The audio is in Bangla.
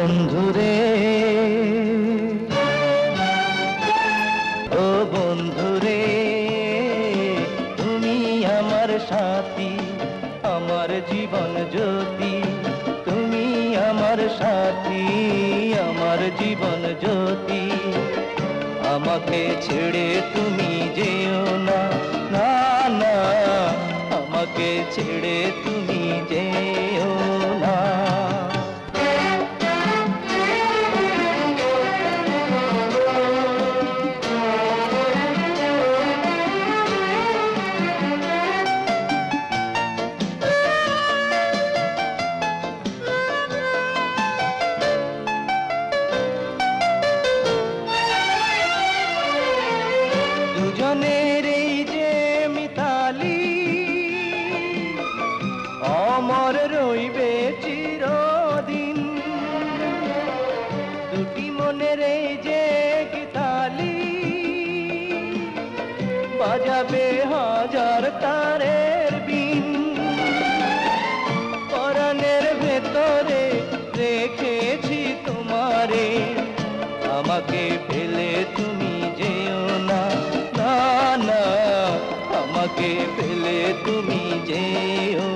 বন্ধুরে, ও বন্ধুরে, তুমি আমার সাথী, আমার জীবন জ্যোতি। তুমি আমার সাথী, আমার জীবন জ্যোতি। আমাকে ছেড়ে তুমি যেও না, না না, আমাকে ছেড়ে তুমি যেও না। দুজনের এই যে মিতালি, অমর রইবে চিরদিন। দুটি মনের এই যে গীতালি, বাজাবে হাজার তারের বিন। পরাণের ভেতরে রেখেছি তোমারে, আমাকে ফেলে তুমি যেও না, না না, আমাকে ফেলে তুমি যেও